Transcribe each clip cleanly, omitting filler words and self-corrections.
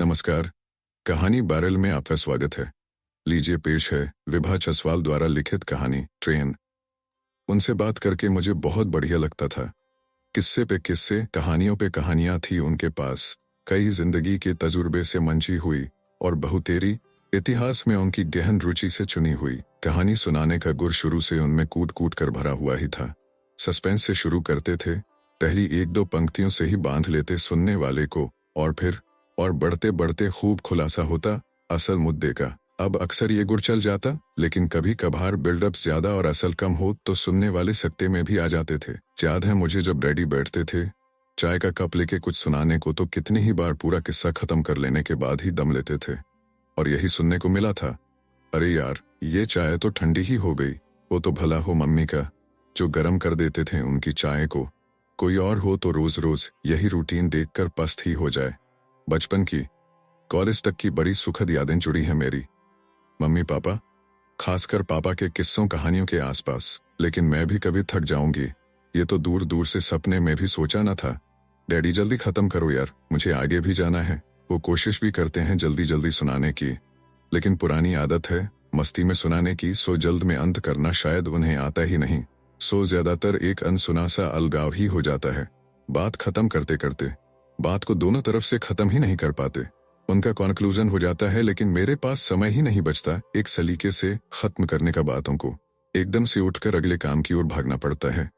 नमस्कार। कहानी बैरल में आपका स्वागत है। लीजिए पेश है विभा जसवाल द्वारा लिखित कहानी ट्रेन। उनसे बात करके मुझे बहुत बढ़िया लगता था। किस्से पे किस्से, कहानियों पे कहानियां थी उनके पास। कई जिंदगी के तजुर्बे से मंची हुई और बहुतेरी इतिहास में उनकी गहन रुचि से चुनी हुई। कहानी सुनाने का गुर शुरू से उनमें कूट कूट कर भरा हुआ ही था। सस्पेंस से शुरू करते थे, पहली एक दो पंक्तियों से ही बांध लेते सुनने वाले को, और बढ़ते बढ़ते खूब खुलासा होता असल मुद्दे का। अब अक्सर ये गुर चल जाता, लेकिन कभी कभार बिल्डअप ज्यादा और असल कम हो तो सुनने वाले सकते में भी आ जाते थे। याद है मुझे जब डैडी बैठते थे चाय का कप लेके कुछ सुनाने को, तो कितनी ही बार पूरा किस्सा खत्म कर लेने के बाद ही दम लेते थे। और यही सुनने को मिला था, अरे यार ये चाय तो ठंडी ही हो गई। वो तो भला हो मम्मी का, जो गर्म कर देते थे उनकी चाय को। कोई और हो तो रोज रोज यही रूटीन देखकर पस्त ही हो जाए। बचपन की, कॉलेज तक की बड़ी सुखद यादें जुड़ी हैं मेरी मम्मी पापा, खासकर पापा के किस्सों कहानियों के आसपास। लेकिन मैं भी कभी थक जाऊंगी, ये तो दूर दूर से सपने में भी सोचा न था। डैडी जल्दी खत्म करो यार, मुझे आगे भी जाना है। वो कोशिश भी करते हैं जल्दी जल्दी सुनाने की, लेकिन पुरानी आदत है मस्ती में सुनाने की, सो जल्द में अंत करना शायद उन्हें आता ही नहीं। सो ज्यादातर एक अनसुना सा अलगाव ही हो जाता है। बात खत्म करते करते बात को दोनों तरफ से खत्म ही नहीं कर पाते। उनका कॉन्क्लूजन हो जाता है, लेकिन मेरे पास समय ही नहीं बचता एक सलीके से खत्म करने का। बातों को एकदम से उठकर अगले काम की ओर भागना पड़ता है।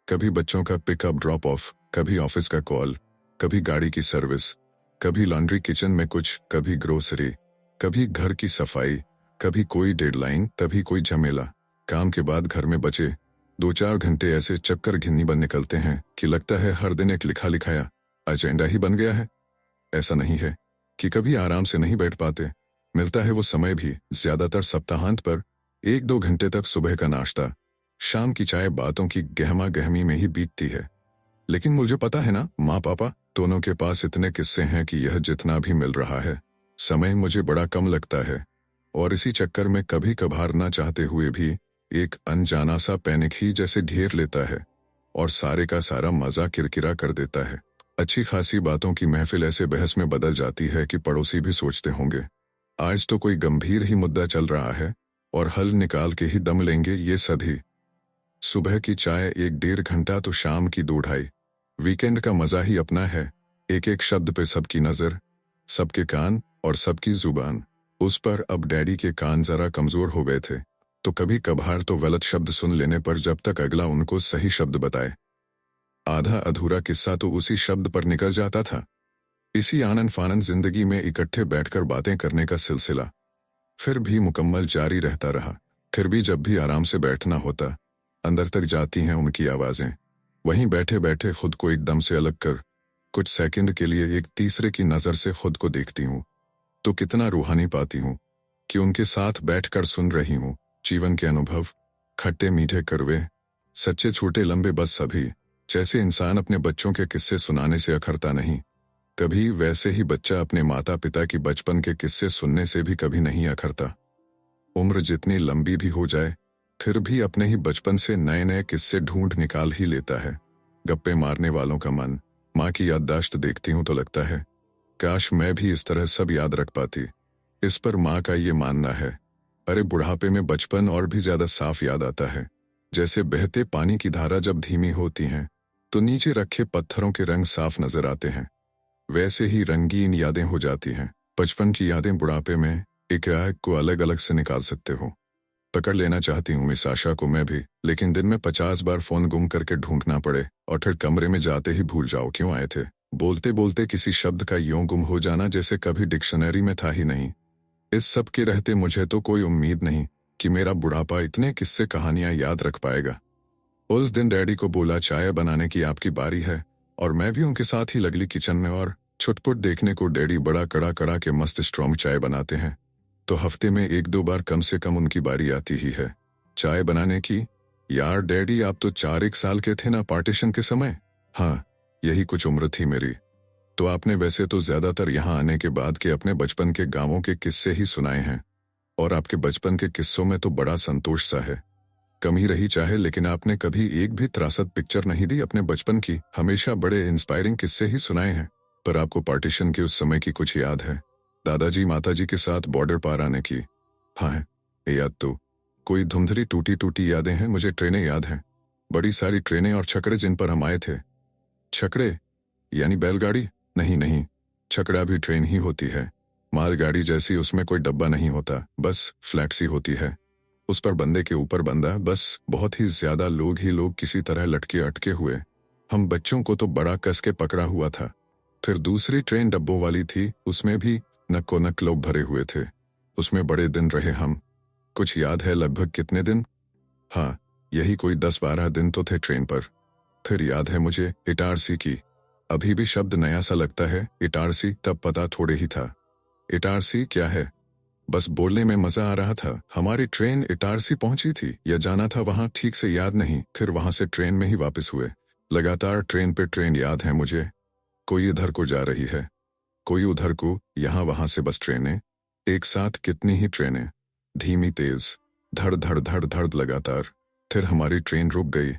कभी बच्चों का पिकअप ड्रॉप ऑफ, कभी ऑफिस का कॉल, कभी गाड़ी की सर्विस, कभी लॉन्ड्री किचन में कुछ, कभी ग्रोसरी, कभी घर की सफाई, कभी कोई डेडलाइन, तभी कोई झमेला। काम के बाद घर में बचे 2-4 घंटे ऐसे चक्कर घिन्नी बन निकलते हैं कि लगता है हर दिन एक लिखा लिखाया एजेंडा ही बन गया है। ऐसा नहीं है कि कभी आराम से नहीं बैठ पाते, मिलता है वो समय भी, ज्यादातर सप्ताहांत पर 1-2 घंटे तक सुबह का नाश्ता, शाम की चाय बातों की गहमा गहमी में ही बीतती है। लेकिन मुझे पता है ना, माँ पापा दोनों के पास इतने किस्से हैं कि यह जितना भी मिल रहा है समय मुझे बड़ा कम लगता है, और इसी चक्कर में कभी कभार ना चाहते हुए भी एक अनजाना सा पैनिक ही जैसे घेर लेता है और सारे का सारा मजा किरकिरा कर देता है। अच्छी खासी बातों की महफिल ऐसे बहस में बदल जाती है कि पड़ोसी भी सोचते होंगे आज तो कोई गंभीर ही मुद्दा चल रहा है, और हल निकाल के ही दम लेंगे ये सभी। सुबह की चाय 1-1.5 घंटा तो शाम की 2-2.5। वीकेंड का मजा ही अपना है। एक एक शब्द पे सबकी नजर, सबके कान और सबकी जुबान। उस पर अब डैडी के कान जरा कमजोर हो गए थे, तो कभी कभार तो गलत शब्द सुन लेने पर जब तक अगला उनको सही शब्द बताए, आधा अधूरा किस्सा तो उसी शब्द पर निकल जाता था। इसी आनंद फानंद जिंदगी में इकट्ठे बैठकर बातें करने का सिलसिला फिर भी मुकम्मल जारी रहता रहा। फिर भी जब भी आराम से बैठना होता, अंदर तक जाती हैं उनकी आवाजें। वहीं बैठे बैठे खुद को एकदम से अलग कर कुछ सेकंड के लिए एक तीसरे की नजर से खुद को देखती हूँ, तो कितना रूहानी पाती हूँ कि उनके साथ बैठकर सुन रही हूँ जीवन के अनुभव, खट्टे मीठे कड़वे, सच्चे छोटे लंबे, बस सभी। जैसे इंसान अपने बच्चों के किस्से सुनाने से अखरता नहीं, कभी वैसे ही बच्चा अपने माता पिता की बचपन के किस्से सुनने से भी कभी नहीं अखरता। उम्र जितनी लंबी भी हो जाए, फिर भी अपने ही बचपन से नए नए किस्से ढूंढ निकाल ही लेता है। गप्पे मारने वालों का मन, माँ की याददाश्त देखती हूँ तो लगता है काश मैं भी इस तरह सब याद रख पाती। इस पर माँ का ये मानना है, अरे बुढ़ापे में बचपन और भी ज्यादा साफ याद आता है। जैसे बहते पानी की धारा जब धीमी होती है तो नीचे रखे पत्थरों के रंग साफ नजर आते हैं, वैसे ही रंगीन यादें हो जाती हैं। बचपन की यादें बुढ़ापे में एक एक को अलग अलग से निकाल सकते हो। पकड़ लेना चाहती हूँ इस आशा को मैं भी, लेकिन दिन में 50 बार फोन गुम करके ढूंढना पड़े और फिर कमरे में जाते ही भूल जाओ क्यों आए थे। बोलते बोलते किसी शब्द का यूं गुम हो जाना जैसे कभी डिक्शनरी में था ही नहीं। इस सब के रहते मुझे तो कोई उम्मीद नहीं कि मेरा बुढ़ापा इतने किस्से कहानियां याद रख पाएगा। उस दिन डैडी को बोला चाय बनाने की आपकी बारी है, और मैं भी उनके साथ ही लगली किचन में, और छुटपुट देखने को डैडी बड़ा कड़ा कड़ा के मस्त स्ट्रॉन्ग चाय बनाते हैं, तो हफ्ते में 1-2 बार कम से कम उनकी बारी आती ही है चाय बनाने की। यार डैडी आप तो 4-1 साल के थे ना पार्टीशन के समय। हाँ यही कुछ उम्र थी मेरी। तो आपने वैसे तो ज्यादातर यहाँ आने के बाद के अपने बचपन के गांवों के किस्से ही सुनाए हैं, और आपके बचपन के किस्सों में तो बड़ा संतोष सा है। कम ही रही चाहे, लेकिन आपने कभी एक भी त्रासद पिक्चर नहीं दी अपने बचपन की। हमेशा बड़े इंस्पायरिंग किस्से ही सुनाए हैं। पर आपको पार्टीशन के उस समय की कुछ याद है? दादाजी माताजी के साथ बॉर्डर पार आने की। हाँ, याद तो कोई धुंधली टूटी टूटी यादें हैं। मुझे ट्रेनें याद हैं, बड़ी सारी ट्रेनें और छकड़े जिन पर हम आए थे। छकड़े यानी बैलगाड़ी? नहीं नहीं, छकड़ा भी ट्रेन ही होती है, मालगाड़ी जैसी। उसमें कोई डब्बा नहीं होता, बस फ्लैट सी होती है, उस पर बंदे के ऊपर बंदा, बस बहुत ही ज्यादा लोग ही लोग किसी तरह लटके अटके हुए। हम बच्चों को तो बड़ा कस के पकड़ा हुआ था। फिर दूसरी ट्रेन डब्बों वाली थी, उसमें भी नक्को नक लोग भरे हुए थे। उसमें बड़े दिन रहे हम। कुछ याद है लगभग कितने दिन? हाँ, यही कोई 10-12 दिन तो थे ट्रेन पर। फिर याद है मुझे इटारसी की। अभी भी शब्द नया सा लगता है। इटारसी तब पता थोड़े ही था। इटारसी क्या है, बस बोलने में मजा आ रहा था। हमारी ट्रेन इटारसी पहुंची थी या जाना था वहां, ठीक से याद नहीं। फिर वहां से ट्रेन में ही वापस हुए। लगातार ट्रेन पे ट्रेन याद है मुझे। कोई इधर को जा रही है, कोई उधर को, यहाँ वहां से बस ट्रेनें, एक साथ कितनी ही ट्रेनें, धीमी तेज, धड़ धड़ धड़ धड़ लगातार। फिर हमारी ट्रेन रुक गई,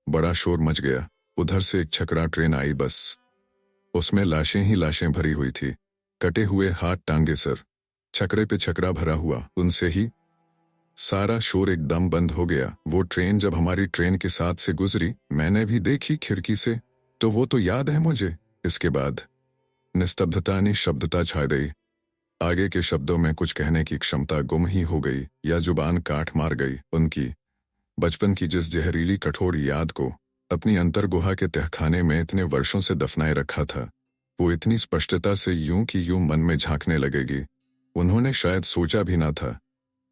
बड़ा शोर मच गया। उधर से एक छकड़ा ट्रेन आई, बस उसमें लाशें ही लाशें भरी हुई थी, कटे हुए हाथ टांगे सर, छकड़े पे छकड़ा भरा हुआ। उनसे ही सारा शोर एकदम बंद हो गया। वो ट्रेन जब हमारी ट्रेन के साथ से गुजरी, मैंने भी देखी खिड़की से, तो वो तो याद है मुझे। इसके बाद निस्तब्धता निशब्दता छा गई। आगे के शब्दों में कुछ कहने की क्षमता गुम ही हो गई, या जुबान काट मार गई। उनकी बचपन की जिस जहरीली कठोर याद को अपनी अंतर्गुहा के तहखाने में इतने वर्षों से दफनाए रखा था, वो इतनी स्पष्टता से यूं कि यूं मन में झांकने लगेगी, उन्होंने शायद सोचा भी ना था।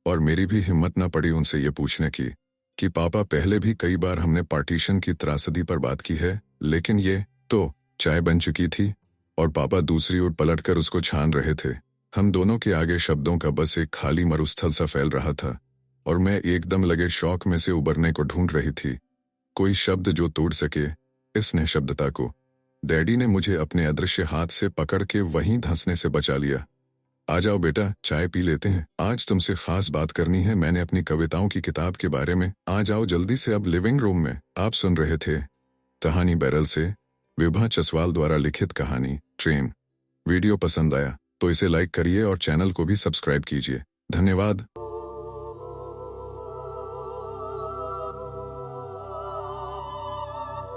और मेरी भी हिम्मत न पड़ी उनसे ये पूछने की कि पापा, पहले भी कई बार हमने पार्टीशन की त्रासदी पर बात की है, लेकिन ये तो चाय बन चुकी थी और पापा दूसरी ओर पलटकर उसको छान रहे थे। हम दोनों के आगे शब्दों का बस एक खाली मरुस्थल सा फैल रहा था और मैं एकदम लगे शौक में से उबरने को ढूंढ रही थी, कोई शब्द जो तोड़ सके इस निशब्दता को। डैडी ने मुझे अपने अदृश्य हाथ से पकड़ के वहीं धंसने से बचा लिया। आ जाओ बेटा, चाय पी लेते हैं, आज तुमसे खास बात करनी है। मैंने अपनी कविताओं की किताब के बारे में। आ जाओ जल्दी से, अब लिविंग रूम में। आप सुन रहे थे कहानी बैरल से, विभा चसवाल द्वारा लिखित कहानी ट्रेन। वीडियो पसंद आया तो इसे लाइक करिए और चैनल को भी सब्सक्राइब कीजिए। धन्यवाद।